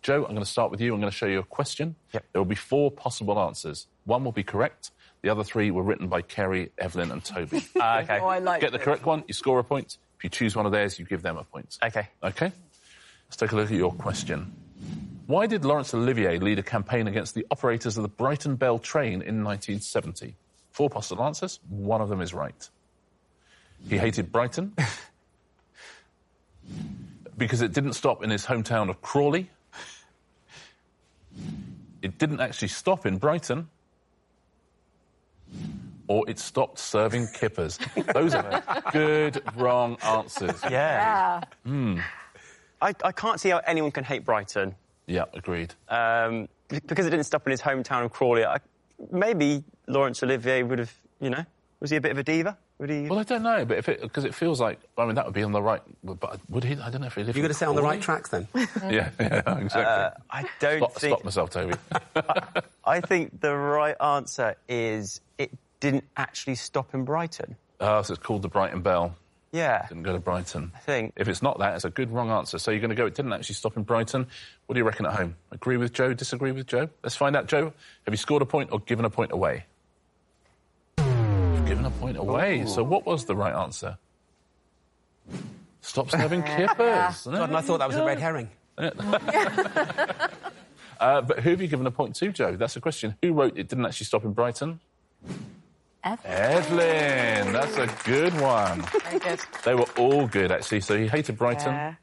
Joe, I'm going to start with you. I'm going to show you a question. Yep. There will be 4 possible answers. 1 will be correct. The other 3 were written by Kerry, Evelyn and Toby. Okay. Oh, I like Get the correct one, you score a point. If you choose one of theirs, you give them a point. Okay. OK? Let's take a look at your question. Why did Laurence Olivier lead a campaign against the operators of the Brighton Bell train in 1970? 4 possible answers. 1 of them is right. He hated Brighton because it didn't stop in his hometown of Crawley. It didn't actually stop in Brighton. Or it stopped serving kippers. Those are good, wrong answers. Yeah. I can't see how anyone can hate Brighton. Yeah, agreed. Because it didn't stop in his hometown of Crawley. Maybe Laurence Olivier would have, was he a bit of a diva? Would he? Well, I don't know, but because it feels like, that would be on the right. But would he? I don't know if he lived. You're going to say on the right tracks then? yeah, exactly. I don't think. Stop myself, Toby. I think the right answer is it didn't actually stop in Brighton. So it's called the Brighton Bell. Yeah. Didn't go to Brighton. I think. If it's not that, it's a good wrong answer. So you're going to go, it didn't actually stop in Brighton. What do you reckon at home? Agree with Joe, disagree with Joe? Let's find out, Joe. Have you scored a point or given a point away? You've given a point away. Ooh. So what was the right answer? Stop serving kippers. God, and I thought that was a red herring. But who have you given a point to, Joe? That's the question. Who wrote it didn't actually stop in Brighton? Evelyn. That's a good one. Very good. They were all good, actually. So he hated Brighton.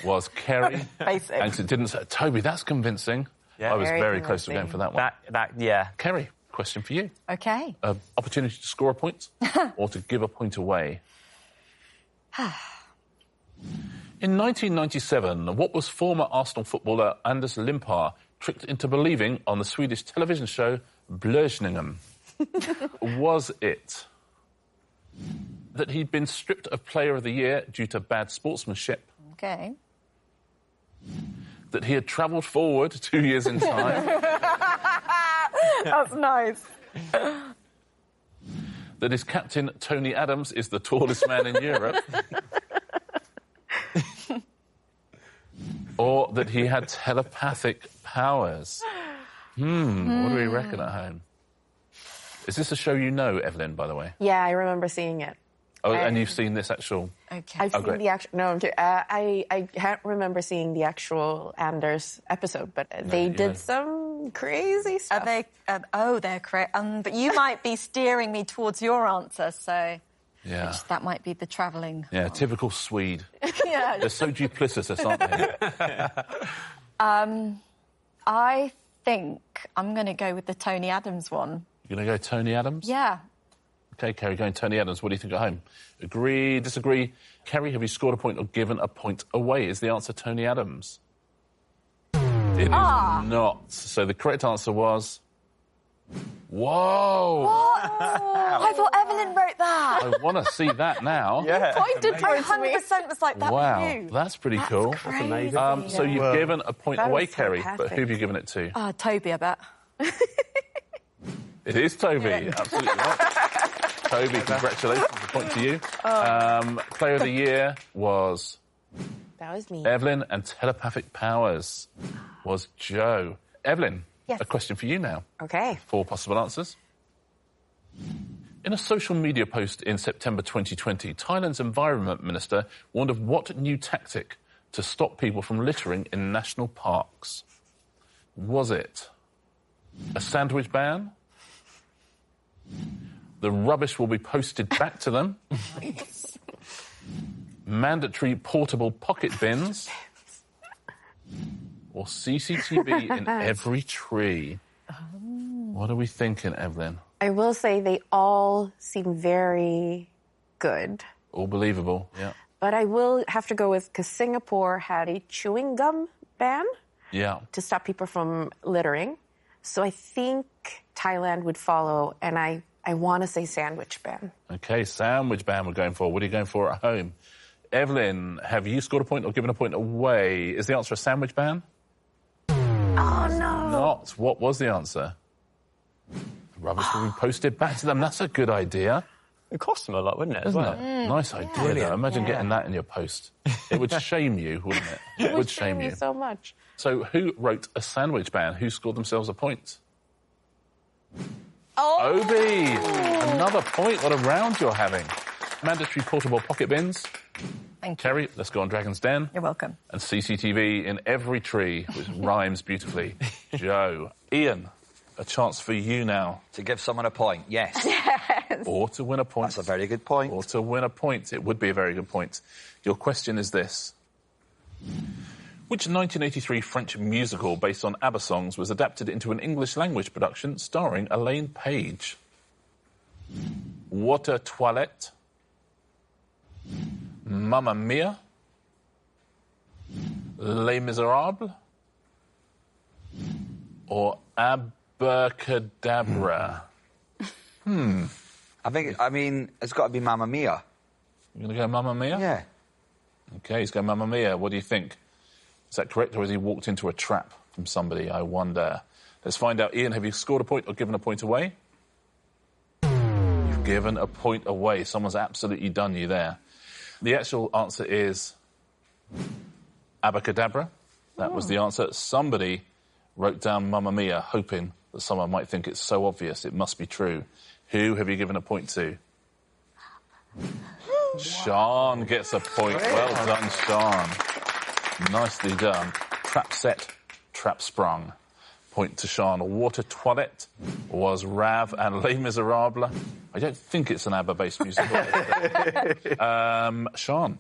Was Kerry. Basic. And it didn't say, Toby, that's convincing. Yeah. I was Very very close to going for that one. Yeah. Kerry, question for you. OK. Opportunity to score a point or to give a point away? In 1997, what was former Arsenal footballer Anders Limpar tricked into believing on the Swedish television show Blöjningen? Was it that he'd been stripped of Player of the Year due to bad sportsmanship? OK. That he had travelled forward 2 years in time? That's nice. That his captain, Tony Adams, is the tallest man in Europe? Or that he had telepathic powers? What do we reckon at home? Is this a show you know, Evelyn, by the way? Yeah, I remember seeing it. Oh, and you've seen this actual... OK. I've seen the actual... No, I'm kidding. I can't remember seeing the actual Anders episode, but they did some crazy stuff. Are they... they're correct. But you might be steering me towards your answer, so... Yeah. That might be the travelling. Yeah, typical Swede. Yeah. They're so duplicitous, aren't they? I think I'm going to go with the Tony Adams one. You're going to go Tony Adams? Yeah. OK, Kerry, going Tony Adams. What do you think at home? Agree, disagree? Kerry, have you scored a point or given a point away? Is the answer Tony Adams? It is not. So the correct answer was... Whoa! What? I thought Evelyn wrote that. I want to see that now. Yeah. Pointed towards me. 100% was like, that Wow, was you. that's pretty cool. Crazy. amazing. So you've given a point That away, was Kerry, fantastic. but who have you given it to? Toby, I bet. It is Toby, absolutely right. Toby, congratulations, a point to you. Player of the Year was That was me. Evelyn, and telepathic powers was Joe. Evelyn, Yes. a question for you now. Okay. 4 possible answers. In a social media post in September 2020, Thailand's Environment Minister warned of what new tactic to stop people from littering in national parks? Was it a sandwich ban? The rubbish will be posted back to them? Mandatory portable pocket bins? Or CCTV in every tree? What are we thinking, Evelyn? I will say they all seem very good. All believable, yeah. But I will have to go with, because Singapore had a chewing gum ban Yeah. to stop people from littering. So I think Thailand would follow, and I want to say sandwich ban. OK, sandwich ban we're going for. What are you going for at home? Evelyn, have you scored a point or given a point away? Is the answer a sandwich ban? Oh, no. Not. What was the answer? Rubbish will be posted back to them. That's a good idea. It cost them a lot, wouldn't it? Isn't it? Nice idea, though. Imagine getting that in your post. It would shame you, wouldn't it? It would shame you. So much. So who wrote A Sandwich Band? Who scored themselves a point? Oh! Obi! Another point. What a round you're having. Mandatory portable pocket bins. Thank you. Terry, let's go on Dragon's Den. You're welcome. And CCTV in every tree, which rhymes beautifully. Joe. Ian, a chance for you now. To give someone a point, yes. Or to win a point. That's a very good point. Or to win a point. It would be a very good point. Your question is this. Which 1983 French musical based on ABBA songs was adapted into an English-language production starring Elaine Page? Water Toilette, Mamma Mia, Les Miserables, or Abracadabra? I mean, it's got to be Mamma Mia. You're going to go Mamma Mia? Yeah. OK, he's going Mamma Mia. What do you think? Is that correct, or has he walked into a trap from somebody? I wonder. Let's find out. Ian, have you scored a point or given a point away? You've given a point away. Someone's absolutely done you there. The actual answer is Abracadabra. That was the answer. Somebody wrote down Mamma Mia, hoping that someone might think it's so obvious it must be true. Who have you given a point to? Sean gets a point. Well done, Sean. Nicely done. Trap set, trap sprung. Point to Sean. Water Toilette was Rav and Les Miserables. I don't think it's an ABBA-based musical. Sean,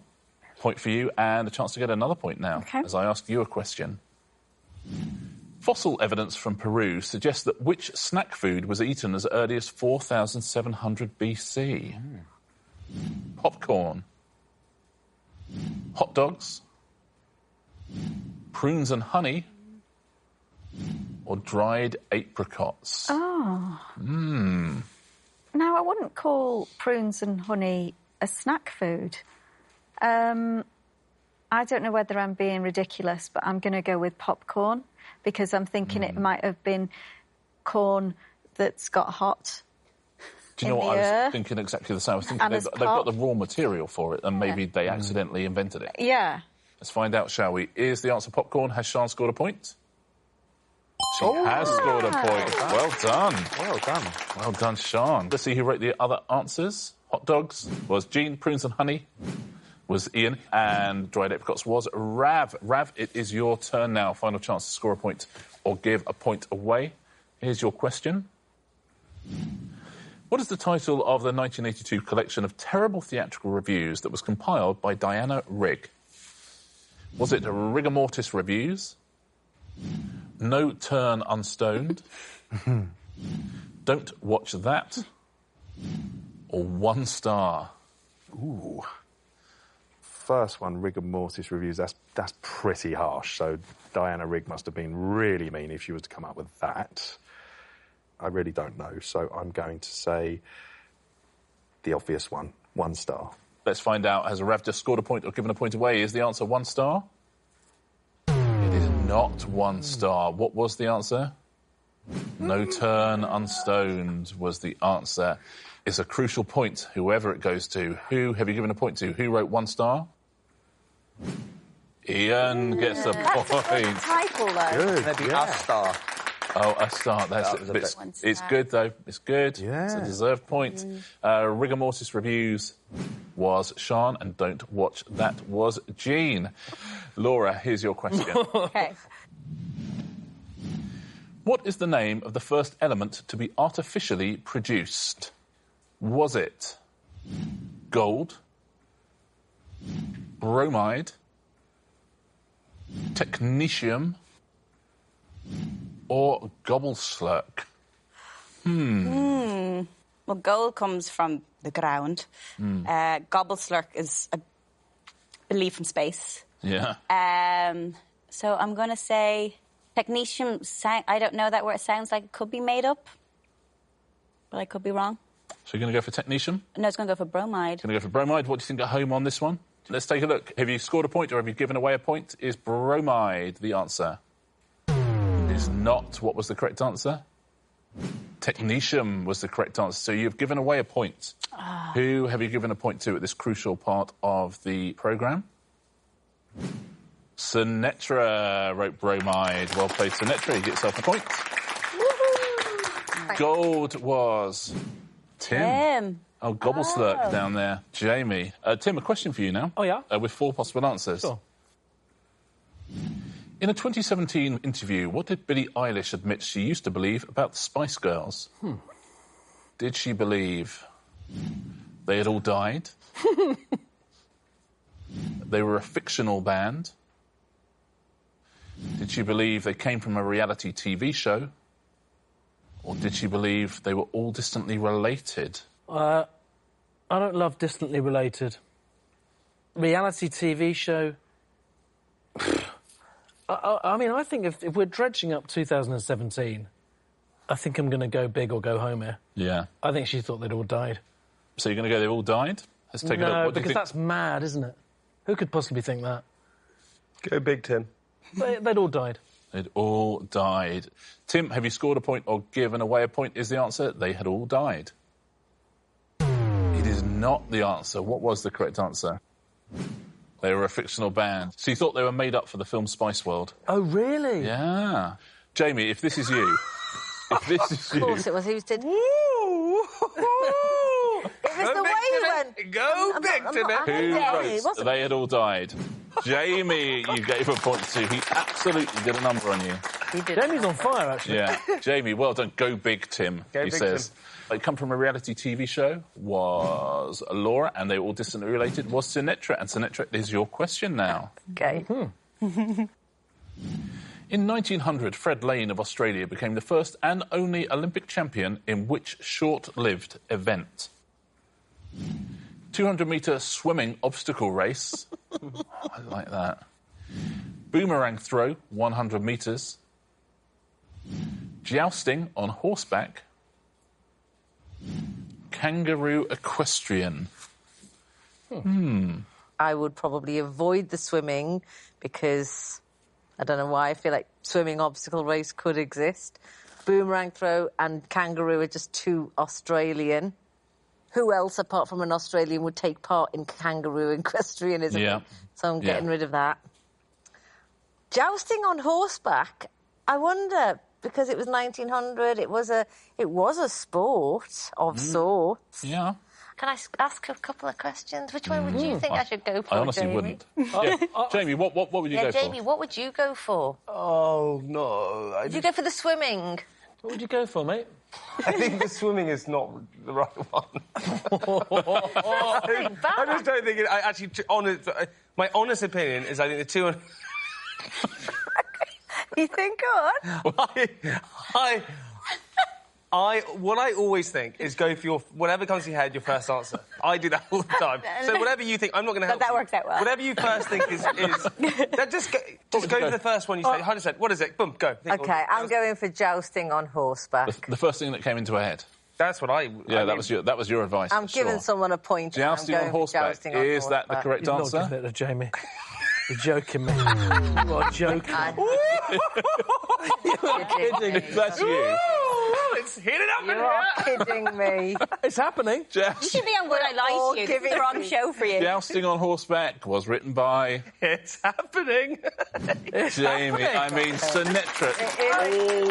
point for you and a chance to get another point now, as I ask you a question. Fossil evidence from Peru suggests that which snack food was eaten as early as 4,700 BC? Popcorn, hot dogs, prunes and honey, or dried apricots? Oh. Now, I wouldn't call prunes and honey a snack food. I don't know whether I'm being ridiculous, but I'm going to go with popcorn because I'm thinking it might have been corn that's got hot. Do you know what I was thinking exactly the same? I was thinking they've got the raw material for it and maybe they accidentally invented it. Yeah. Let's find out, shall we? Is the answer popcorn? Has Sian scored a point? She has scored a point. Well done. Well done. Well done, Sian. Let's see who wrote the other answers. Hot dogs was Jean, prunes and honey was Ian, and dried apricots was Rav. Rav, it is your turn now. Final chance to score a point or give a point away. Here's your question. What is the title of the 1982 collection of terrible theatrical reviews that was compiled by Diana Rigg? Was it Rigor Mortis Reviews? No Turn Unstoned? Don't Watch That? Or One Star? Ooh. First one, Rigor Mortis Reviews, that's pretty harsh. So Diana Rigg must have been really mean if she was to come up with that. I really don't know. So I'm going to say the obvious one, One Star. Let's find out. Has Rav just scored a point or given a point away? Is the answer One Star? It is not One Star. What was the answer? No Turn Unstoned was the answer. It's a crucial point, whoever it goes to. Who have you given a point to? Who wrote One Star? Ian gets a point. That's a title, though. Maybe A Star. Oh, A Star. That's it. It's good, though. It's good. Yeah. It's a deserved point. Rigor Mortis Reviews was Sian, and Don't Watch That was Jean. Laura, here's your question. OK. What is the name of the first element to be artificially produced? Was it gold, bromide, technetium, or gobble-slurk? Well, gold comes from the ground. Gobble-slurk is a belief from space. Yeah. So I'm going to say technetium. I don't know that word. It sounds like it could be made up, but I could be wrong. So you're going to go for technetium? No, it's going to go for bromide. Going to go for bromide. What do you think at home on this one? Let's take a look. Have you scored a point or have you given away a point? Is bromide the answer? It is not. What was the correct answer? Technetium was the correct answer. So you've given away a point. Who have you given a point to at this crucial part of the programme? Sinetra wrote bromide. Well played, Sinetra. You get yourself a point. Gold was Tim. Oh, Gobbleslurk down there. Jamie. Tim, a question for you now. Oh, yeah? With 4 possible answers. Sure. In a 2017 interview, what did Billie Eilish admit she used to believe about the Spice Girls? Did she believe they had all died? They were a fictional band? Did she believe they came from a reality TV show? Or did she believe they were all distantly related? I don't love distantly related. Reality TV show... I mean, I think if we're dredging up 2017, I think I'm going to go big or go home here. Yeah. I think she thought they'd all died. So you're going to go they all died? Let's take it up. No, What do you because think? that's mad, isn't it? Who could possibly think that? Go big, Tim. They'd all died. They'd all died. Tim, have you scored a point or given away a point is the answer? They had all died. It is not the answer. What was the correct answer? They were a fictional band. So you thought they were made up for the film Spice World? Oh, really? Yeah. Jamie, if this is you... if this is you... Of course it was. He did... It was the way he went. Go big, Tim. Who wrote They Had All Died? Jamie, you gave a point to. He absolutely did a number on you. He did. Jamie's on fire, actually. Yeah. Jamie, well done. Go big, Tim, he says. They come from a reality TV show, was Laura, and they were all distantly related, was Sinetra. And Sinetra is your question now. Okay. In 1900, Fred Lane of Australia became the first and only Olympic champion in which short-lived event? 200-metre swimming obstacle race. I like that. Boomerang throw, 100 metres. Jousting on horseback. Kangaroo equestrian. I would probably avoid the swimming because I don't know why. I feel like swimming obstacle race could exist. Boomerang throw and kangaroo are just too Australian. Who else, apart from an Australian, would take part in kangaroo equestrianism? Yeah. So I'm getting rid of that. Jousting on horseback, I wonder, because it was 1900, it was a sport of sorts. Yeah. Can I ask a couple of questions? Which one would you think I should go for, I honestly Jamie? wouldn't. Jamie, what would you go Jamie, for? what would you go for? Oh, no. Would you go for the swimming? What would you go for, mate? I think the swimming is not the right one. I just don't think it... my honest opinion is I think the 200... You think What I always think is go for whatever comes to your head, your first answer. I do that all the time. So whatever you think, I'm not going to help that you. works out well. Whatever you first think is just go for the first one you say. 100%. What is it? Boom, go. Okay, I'm going for jousting on horseback. The first thing that came into her head. That's what I... that was your advice. I'm giving someone a point. Jousting on horseback. Is that the correct answer? Not giving it to Jamie. You're joking me. You are joking. You're kidding me. That's you. It's heating up in You here. are kidding me. It's happening. You should be on Would I Lie to You. This is the wrong show for you. Jousting on horseback was written by... It's happening. Jamie, I mean, Sinetra.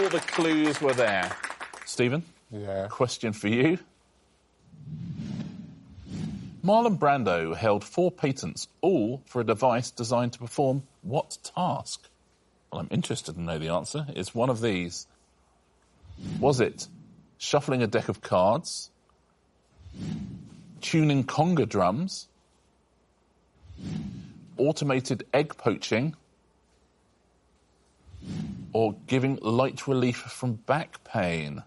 All the clues were there. Stephen? Yeah. Question for you. Marlon Brando held 4 patents, all for a device designed to perform what task? Well, I'm interested to know the answer. It's one of these. Was it shuffling a deck of cards, tuning conga drums, automated egg poaching, or giving light relief from back pain?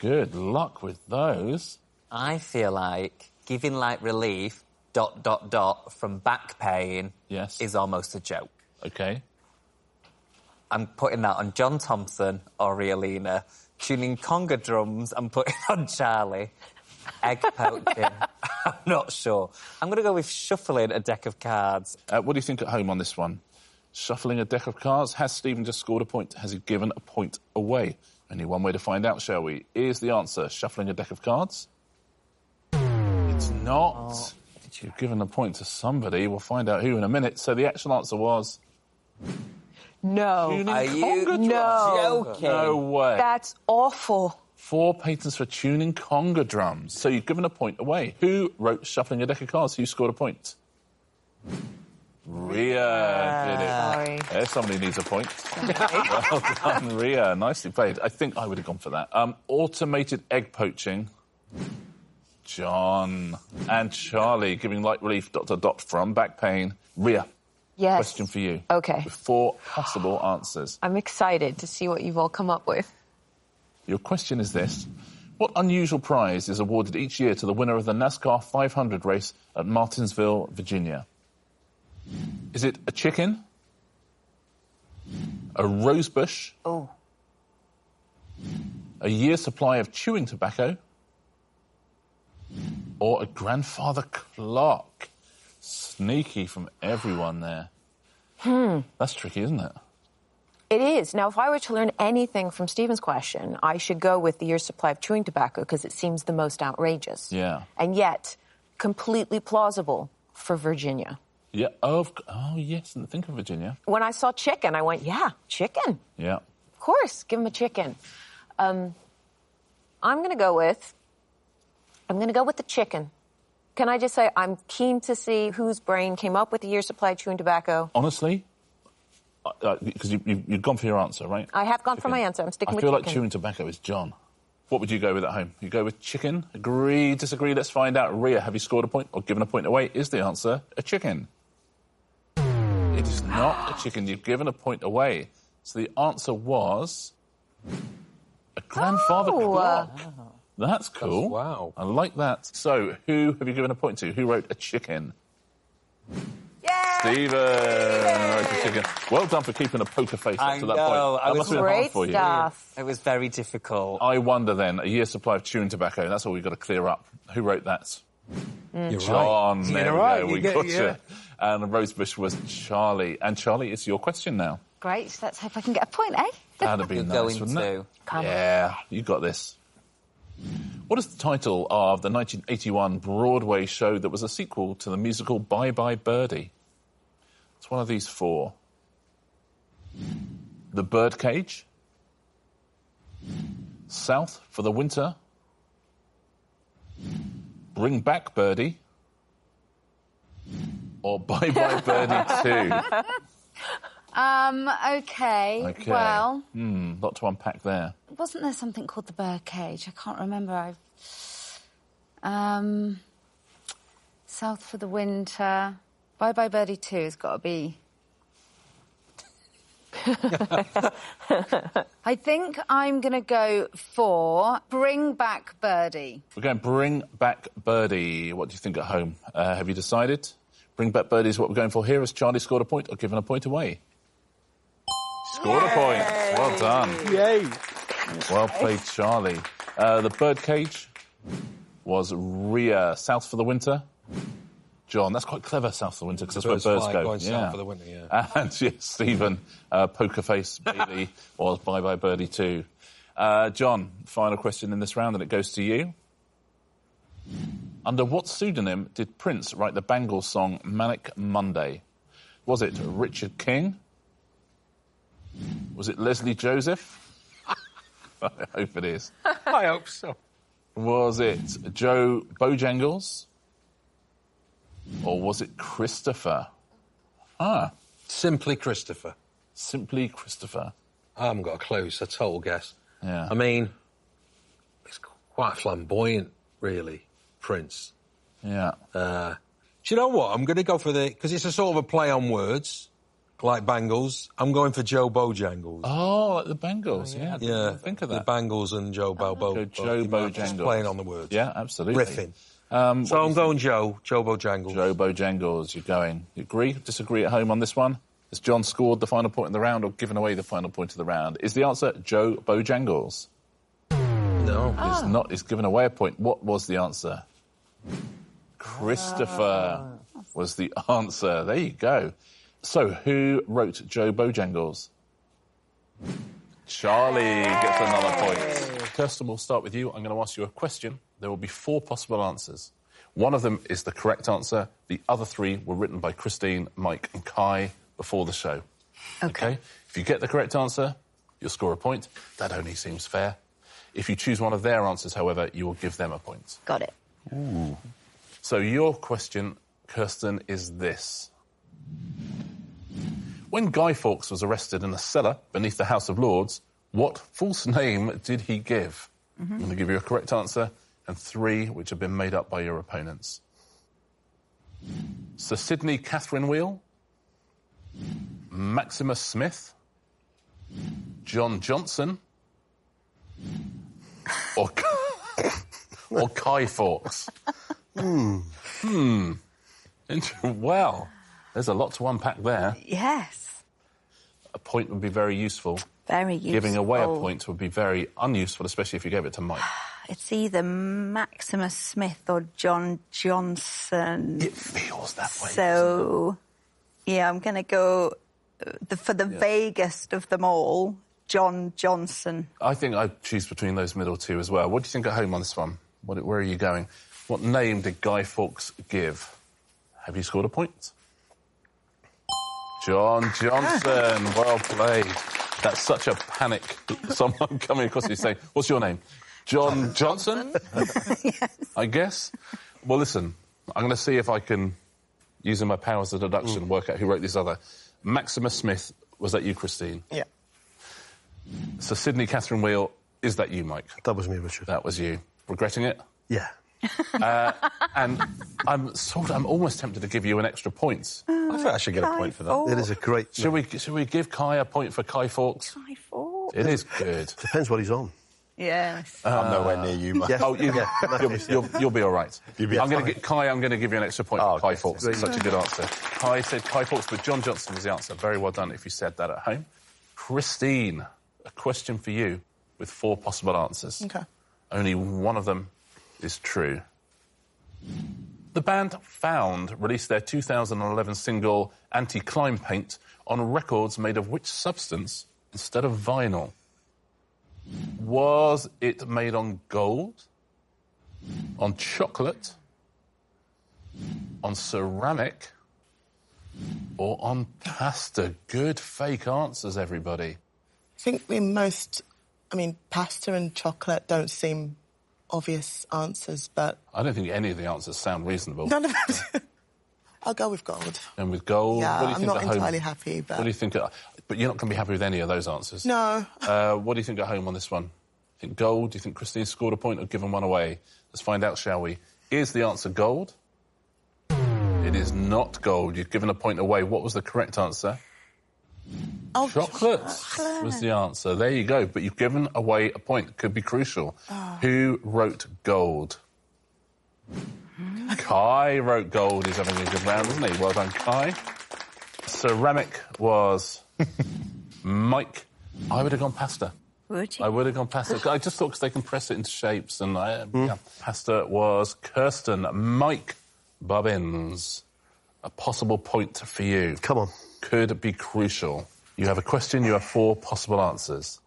Good luck with those. I feel like giving light relief, ... from back pain is almost a joke. OK. I'm putting that on John Thompson or Rialina. Tuning conga drums, I'm putting on Charlie. Egg poaching, I'm not sure. I'm going to go with shuffling a deck of cards. What do you think at home on this one? Shuffling a deck of cards? Has Stephen just scored a point? Has he given a point away? Only one way to find out, shall we? Is the answer shuffling a deck of cards? It's not. Oh. You've given a point to somebody. We'll find out who in a minute. So the actual answer was... No. Are you joking? No way. That's awful. 4 patents for tuning conga drums. So you've given a point away. Who wrote Shuffling a Deck of Cards? Who scored a point? Ria did it. Sorry. There's somebody who needs a point. Well done, Ria. Nicely played. I think I would have gone for that. Automated egg poaching. John. And Charlie giving light relief, ... from back pain. Ria. Yes. Question for you. Okay. With 4 possible answers. I'm excited to see what you've all come up with. Your question is this. What unusual prize is awarded each year to the winner of the NASCAR 500 race at Martinsville, Virginia? Is it a chicken? A rosebush? Oh. A year's supply of chewing tobacco? Or a grandfather clock? Sneaky from everyone there. That's tricky, isn't it? It is. Now, if I were to learn anything from Stephen's question, I should go with the year's supply of chewing tobacco because it seems the most outrageous. Yeah. And yet, completely plausible for Virginia. Yeah. Oh, yes. Didn't think of Virginia. When I saw chicken, I went, yeah, chicken. Yeah. Of course, give him a chicken. I'm going to go with the chicken. Can I just say I'm keen to see whose brain came up with the year's supply of chewing tobacco? Honestly, because you've gone for your answer, right? I have gone chicken. for my answer. I'm sticking with chicken. I chicken. feel like chewing tobacco is John. What would you go with at home? You go with chicken? Agree, disagree? Let's find out. Ria, have you scored a point or given a point away? Is the answer a chicken? It is not a chicken. You've given a point away. So the answer was a grandfather clock. That's cool. Wow. I like that. So, who have you given a point to? Who wrote a chicken? Stephen wrote a chicken. Well done for keeping a poker face up to that point. That must have been hard for you. Stuff. It was very difficult. I wonder then, a year's supply of chewing tobacco, that's all we've got to clear up. Who wrote that? You're John. right. There we right. go. We get got it, you. And Rosebush was Charlie. And Charlie, it's your question now. Great. Let's hope I can get a point, eh? That'd be You're nice, going wouldn't it? to. Come Yeah, you got this. What is the title of the 1981 Broadway show that was a sequel to the musical Bye Bye Birdie? It's one of these 4. The Birdcage, South for the Winter, Bring Back Birdie, or Bye Bye Birdie 2? Okay. Well, lot to unpack there. wasn't there something called the Birdcage? I can't remember. South for the Winter. Bye Bye Birdie 2 has got to be... I think I'm going to go for Bring Back Birdie. We're going Bring Back Birdie. What do you think at home? Have you decided? Bring Back Birdie is what we're going for here. Has Charlie scored a point or given a point away? Scored a point. Well done. Yay. Well played, Charlie. The Birdcage was Ria. South for the Winter. John, that's quite clever, South for the Winter, because that's where birds go. Going south for the winter, yeah. And yes, Stephen, Poker Face Bailey was Bye Bye Birdie 2. John, final question in this round, and it goes to you. Under what pseudonym did Prince write the Bangles song Manic Monday? Was it Richard King? Was it Leslie Joseph? I hope it is. I hope so. Was it Joe Bojangles? Or was it Christopher? Simply Christopher. Simply Christopher. I haven't got a clue. It's a total guess. Yeah. I mean, it's quite flamboyant, really, Prince. Yeah. Do you know what? I'm going to go for because it's a sort of a play on words, like Bangles. I'm going for Joe Bojangles. Oh, like the Bangles, yeah. Yeah. Think of that. The Bangles and Joe Bojangles. Joe Bojangles. Just playing on the words. Yeah, absolutely. Riffing. So I'm going Joe Bojangles. Joe Bojangles, you're going. You agree, disagree at home on this one? Has John scored the final point in the round or given away the final point of the round? Is the answer Joe Bojangles? No. It's not. It's given away a point. What was the answer? Christopher was the answer. There you go. So, who wrote Joe Bojangles? Charlie gets another point. Kirsten, we'll start with you. I'm going to ask you a question. There will be 4 possible answers. One of them is the correct answer. The other 3 were written by Christine, Mike and Kai before the show. OK? If you get the correct answer, you'll score a point. That only seems fair. If you choose one of their answers, however, you will give them a point. Got it. Ooh. So your question, Kirsten, is this. When Guy Fawkes was arrested in a cellar beneath the House of Lords, what false name did he give? I'm going to give you a correct answer and 3 which have been made up by your opponents. Sir Sidney Catherine Wheel, Maximus Smith, John Johnson, or Guy Fawkes? Well, there's a lot to unpack there. Yes. A point would be very useful. Very useful. Giving away a point would be very unuseful, especially if you gave it to Mike. It's either Maximus Smith or John Johnson. It feels that way. So, yeah, I'm going to go for the vaguest of them all, John Johnson. I think I'd choose between those middle 2 as well. What do you think at home on this one? Where are you going? What name did Guy Fawkes give? Have you scored a point? John Johnson. Well played. That's such a panic. Someone coming across you saying, what's your name? John Johnson? Yes. I guess. Well, listen, I'm going to see if I can, using my powers of deduction, work out who wrote this other. Maximus Smith, was that you, Christine? Yeah. So Sidney Catherine Wheel, is that you, Mike? That was me, Richard. That was you. Regretting it? Yeah. And I'm almost tempted to give you an extra point. I think I should get a point for that. It is a great... Should we give Kai a point for Guy Fawkes? Guy Fawkes. It is good. Depends what he's on. Yes. I'm nowhere near you, Mike. Yes. Oh, you'll be all right. I'm going to give you an extra point for Kai okay. Fawkes. Such a good answer. Kai said Guy Fawkes, but John Johnson was the answer. Very well done if you said that at home. Christine, a question for you with 4 possible answers. OK. Only one of them is true. The band Found released their 2011 single Anti-Climb Paint on records made of which substance instead of vinyl? Was it made on gold, on chocolate, on ceramic, or on pasta? Good fake answers, everybody. I think pasta and chocolate don't seem obvious answers, but... I don't think any of the answers sound reasonable. None of them. I'll go with gold. And with gold, Yeah, what do you I'm think not at home? entirely happy, but... What do you think? But you're not going to be happy with any of those answers. No. What do you think at home on this one? Think gold? Do you think Christine scored a point or given one away? Let's find out, shall we? Is the answer gold? It is not gold. You've given a point away. What was the correct answer? Oh, chocolate was the answer. There you go. But you've given away a point. Could be crucial. Who wrote gold? Kai wrote gold. He's having a good round, isn't he? Well done, Kai. Ceramic was Mike. I would have gone pasta. Would you? I would have gone pasta. I just thought because they can press it into shapes. And pasta was Kirsten. Mike Bubbins. A possible point for you. Come on. Could be crucial. You have a question, you have 4 possible answers.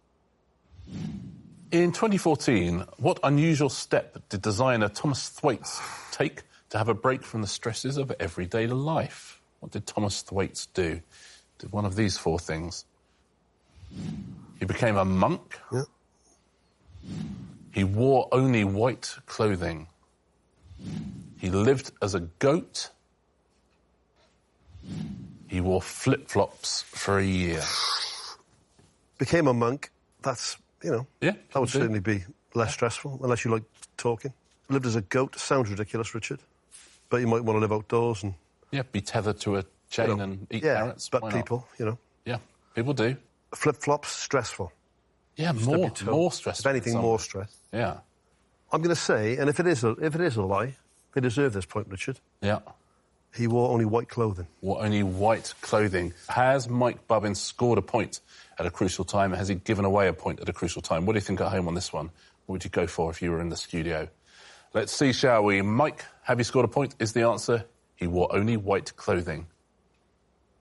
In 2014, what unusual step did designer Thomas Thwaites take to have a break from the stresses of everyday life? What did Thomas Thwaites do? Did one of these 4 things. He became a monk. Yeah. He wore only white clothing. He lived as a goat. He wore flip-flops for a year. Became a monk. That's, Yeah. that would certainly be less stressful, unless you like talking. Lived as a goat. Sounds ridiculous, Richard. But you might want to live outdoors and... Yeah, be tethered to a chain and eat carrots. but Why not? people, Yeah, people do. Flip-flops, stressful. Yeah, more stressful. If anything, more stress. Yeah. I'm going to say, and if it is a lie, they deserve this point, Richard. Yeah. He wore only white clothing. Wore only white clothing. Has Mike Bubbins scored a point at a crucial time? Has he given away a point at a crucial time? What do you think at home on this one? What would you go for if you were in the studio? Let's see, shall we? Mike, have you scored a point? Is the answer. He wore only white clothing.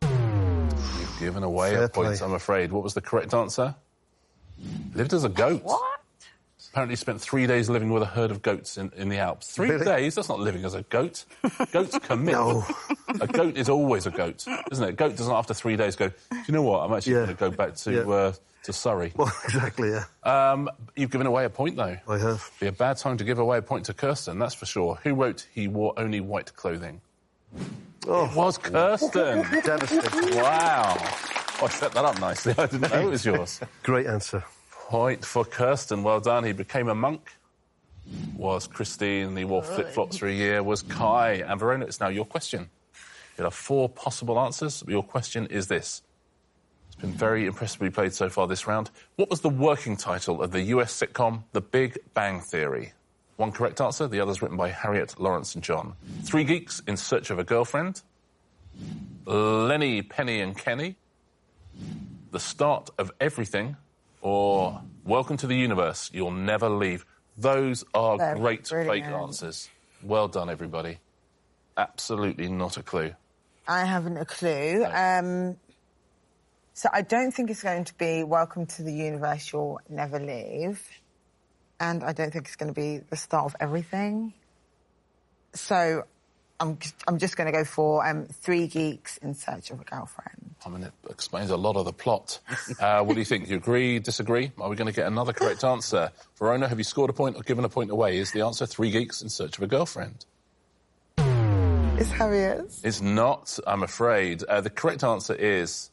You've given away a point, I'm afraid. What was the correct answer? Lived as a goat. What? Apparently spent 3 days living with a herd of goats in the Alps. 3 Really? days? That's not living as a goat. Goats commit. No. A goat is always a goat, isn't it? A goat doesn't, after 3 days, go, do you know what, I'm actually going to go back to Surrey. Well, exactly, yeah. You've given away a point, though. I have. Be a bad time to give away a point to Kirsten, that's for sure. Who wrote He Wore Only White Clothing? Oh. It was Kirsten. Devastating. Wow. I set that up nicely. I didn't know it was yours. Great answer. Point for Kirsten. Well done. He became a monk. Was Christine. He wore flip-flops for a year. Was Kai. And Verona, it's now your question. You have 4 possible answers. Your question is this. It's been very impressively played so far this round. What was the working title of the US sitcom The Big Bang Theory? 1 correct answer. The other's written by Harriet, Lawrence and John. 3 geeks in search of a girlfriend. Lenny, Penny and Kenny. The Start of Everything. Or Welcome to the Universe, You'll Never Leave. Those are great fake answers. Well done, everybody. Absolutely not a clue. I haven't a clue. No. So I don't think it's going to be Welcome to the Universe, You'll Never Leave. And I don't think it's going to be The Start of Everything. So I'm just going to go for 3 geeks in search of a girlfriend. I mean, it explains a lot of the plot. What do you think? You agree, disagree? Are we going to get another correct answer? Verona, have you scored a point or given a point away? Is the answer 3 geeks in search of a girlfriend? Is Harriet? It's not, I'm afraid. The correct answer is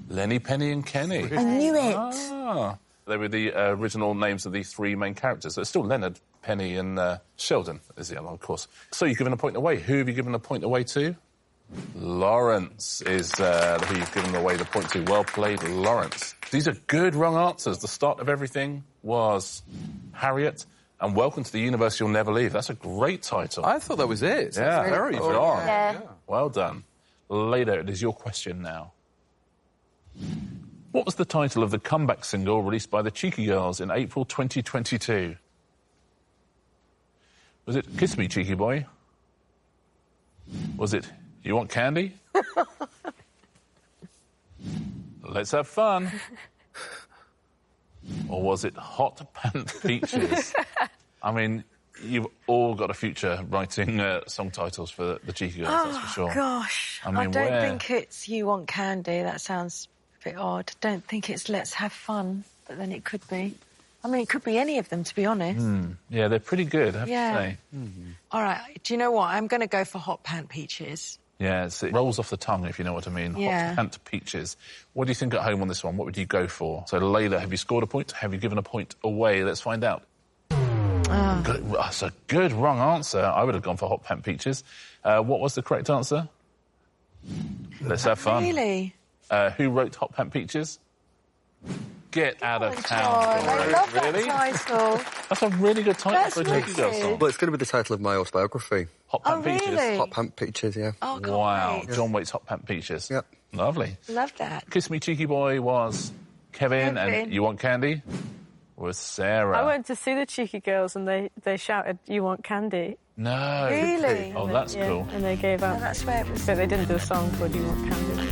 Lenny, Penny and Kenny. I knew it. Ah. They were the original names of the 3 main characters. So it's still Leonard, Penny and Sheldon is the other one, of course. So you've given a point away. Who have you given a point away to? Lawrence is who you've given away the point to. Well played, Lawrence. These are good wrong answers. The Start of Everything was Harriet, and Welcome to the Universe, You'll Never Leave. That's a great title. I thought that was it. Yeah, Very cool. strong. Yeah. Well done. Later, it is your question now. What was the title of the comeback single released by the Cheeky Girls in April 2022? Was it Kiss Me, Cheeky Boy? Was it You Want Candy? Let's Have Fun? Or was it Hot Pant Peaches? I mean, you've all got a future writing song titles for the Cheeky Girls, that's for sure. Oh, gosh. I mean, I don't think it's You Want Candy. That sounds a bit odd. I don't think it's Let's Have Fun, but then it could be. I mean, it could be any of them, to be honest. Yeah, they're pretty good, I have to say. All right, do you know what? I'm going to go for Hot Pant Peaches. Yeah, it rolls off the tongue, if you know what I mean. Yeah. Hot Pant Peaches. What do you think at home on this one? What would you go for? So, Layla, have you scored a point? Have you given a point away? Let's find out. Good, that's a good wrong answer. I would have gone for Hot Pant Peaches. What was the correct answer? Let's have fun. Really? Who wrote Hot Pant Peaches? Get out of town. I love really? that title. That's a really good title That's for a Cheeky Girls song. Well, it's going to be the title of my autobiography. Hot Pant Peaches. Really? Hot Pant Peaches, yeah. Oh, can't Wow. wait. John Waite's Hot Pant Peaches. Yep. Lovely. Love that. Kiss Me Cheeky Boy was Kevin. And You Want Candy was Sarah. I went to see the Cheeky Girls and they shouted, You Want Candy? No. Really? Oh, that's cool. And they gave up. Oh, that's where it was. But they didn't do a song called You Want Candy.